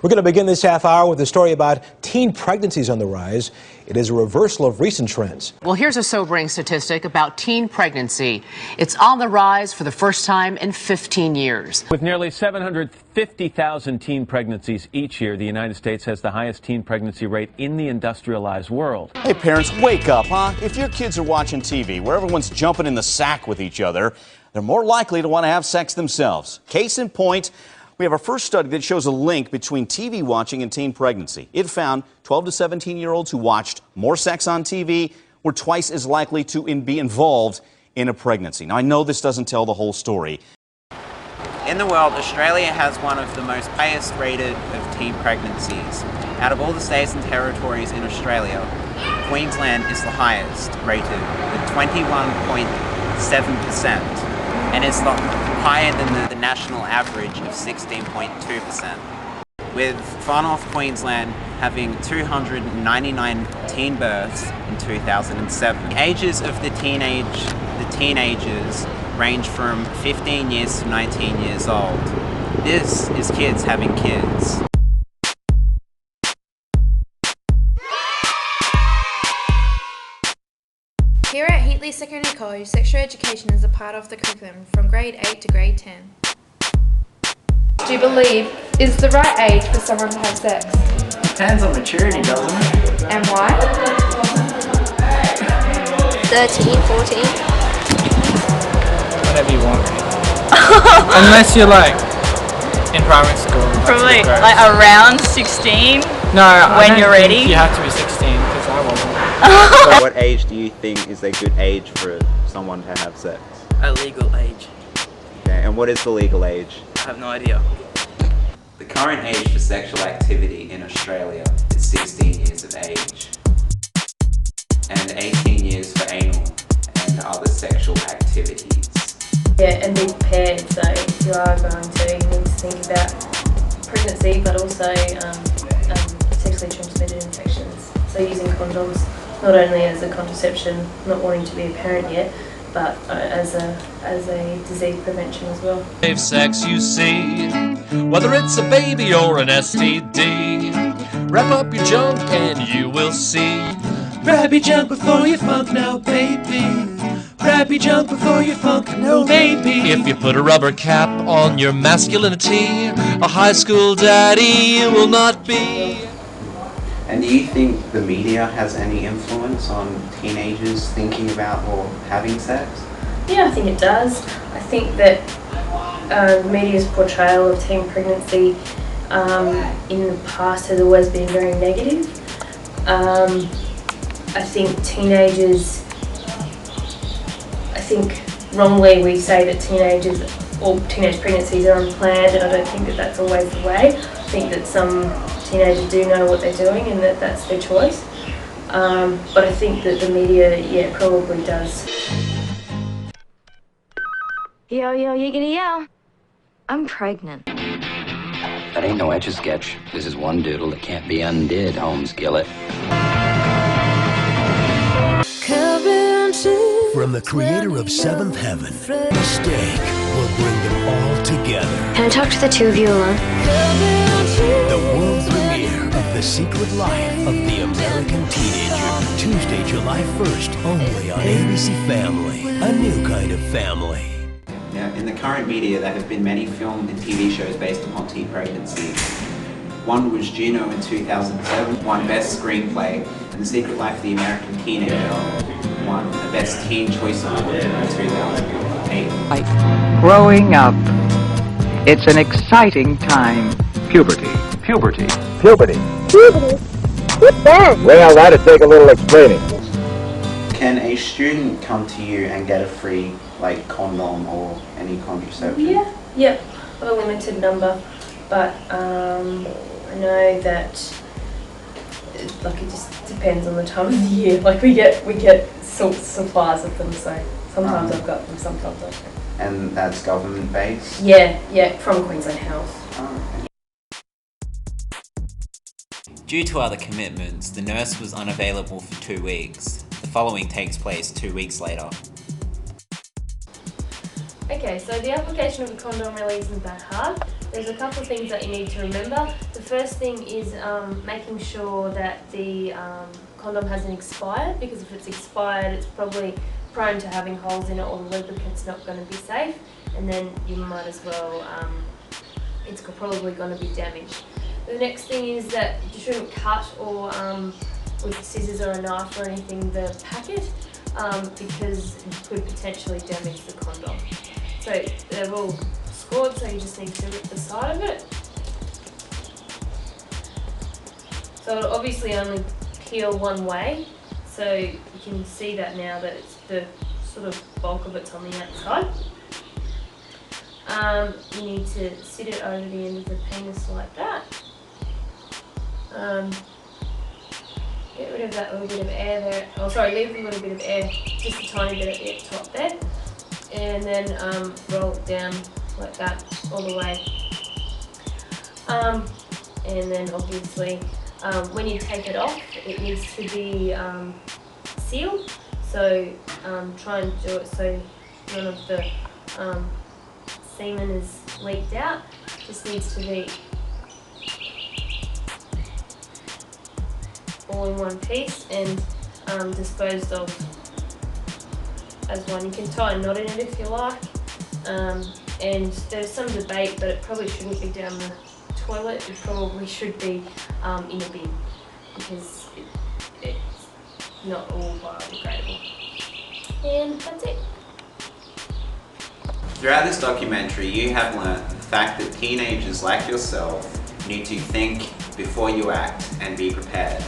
We're going to begin this half hour with a story about teen pregnancies on the rise. It is a reversal of recent trends. Well, here's a sobering statistic about teen pregnancy. It's on the rise for the first time in 15 years. With nearly 750,000 teen pregnancies each year, the United States has the highest teen pregnancy rate in the industrialized world. Hey parents, wake up, huh? If your kids are watching TV where everyone's jumping in the sack with each other, they're more likely to want to have sex themselves. Case in point, we have our first study that shows a link between TV watching and teen pregnancy. It found 12 to 17-year-olds who watched more sex on TV were twice as likely to be involved in a pregnancy. Now, I know this doesn't tell the whole story. In the world, Australia has one of the most highest rated of teen pregnancies. Out of all the states and territories in Australia, Queensland is the highest rated with 21.7%, and it's higher than the national average of 16.2%. With Far North Queensland having 299 teen births in 2007. The ages of the teenagers range from 15 years to 19 years old. This is kids having kids. Here at Heatley Secondary College, sexual education is a part of the curriculum from grade 8 to grade 10. Do you believe is the right age for someone to have sex? Depends on maturity, doesn't it? And why? 13, 14. Whatever you want. Unless you're like in primary school. Probably like around 16. No, when you're ready. You have to be 16 because I wasn't. So what age do you think is a good age for someone to have sex? A legal age. Okay, and what is the legal age? I have no idea. The current age for sexual activity in Australia is 16 years of age, and 18 years for anal and other sexual activities. Yeah, and be prepared, so if you are going to, you need to think about pregnancy, but also sexually transmitted infections. So using condoms, not only as a contraception, not wanting to be a parent yet, but as a disease prevention as well. Safe sex, you see, whether it's a baby or an STD, wrap up your junk and you will see. Grab your junk before you funk now, baby. Grab your junk before you funk now, baby. If you put a rubber cap on your masculinity, a high school daddy you will not be. And do you think the media has any influence on teenagers thinking about or having sex? Yeah, I think it does. I think that the media's portrayal of teen pregnancy in the past has always been very negative. I think teenagers, wrongly we say that teenagers or teenage pregnancies are unplanned, and I don't think that that's always the way. I think that some teenagers do know what they're doing and that that's their choice. But I think that the media, yeah, probably does. Yo, yo, yiggity yo. I'm pregnant. That ain't no Etch-a-Sketch. This is one doodle that can't be undid, Holmes Gillett. From the creator of Seventh Heaven, Mistake will bring them all together. Can I talk to the two of you alone? The world premiere of The Secret Life of the American Teenager. Tuesday, July 1st, only on ABC Family. A new kind of family. Now, in the current media, there have been many film and TV shows based upon teen pregnancy. One was Juno in 2007, won Best Screenplay, and The Secret Life of the American Teenager won the Best Teen Choice Award in 2008. Growing up, it's an exciting time. Puberty. Puberty. Puberty. Puberty? What's that? Well, that'd take a little explaining. Can a student come to you and get a free, like, condom or any contraception? Yeah, yep. I have a limited number, but I know that it just depends on the time of the year. Like we get supplies of them, so sometimes I've got them, sometimes I don't. And that's government based? Yeah, from Queensland Health. Oh, okay. Due to other commitments, the nurse was unavailable for 2 weeks. The following takes place 2 weeks later. Okay, so the application of a condom really isn't that hard. there's a couple of things that you need to remember. The first thing is making sure that the condom hasn't expired, because if it's expired it's probably prone to having holes in it, or the lubricant's not going to be safe, and then you might as well, it's probably going to be damaged. The next thing is that you shouldn't cut or with scissors or a knife or anything the packet, because it could potentially damage the condom. So they're all scored, so you just need to rip the side of it. So it'll obviously only peel one way, so you can see that now that it's the sort of bulk of it's on the outside. You need to sit it over the end of the penis like that. Get rid of that little bit of air there. Oh, sorry, leave a little bit of air, just a tiny bit at the top there. And then roll it down like that all the way. And then obviously when you take it off, it needs to be sealed. So try and do it so none of the semen is leaked out. Just needs to be all in one piece and disposed of as one. You can tie a knot in it if you like, and there's some debate, but it probably shouldn't be down the toilet. It probably should be in a bin, because it's not all biodegradable. And that's it. Throughout this documentary, you have learnt the fact that teenagers like yourself need to think before you act and be prepared.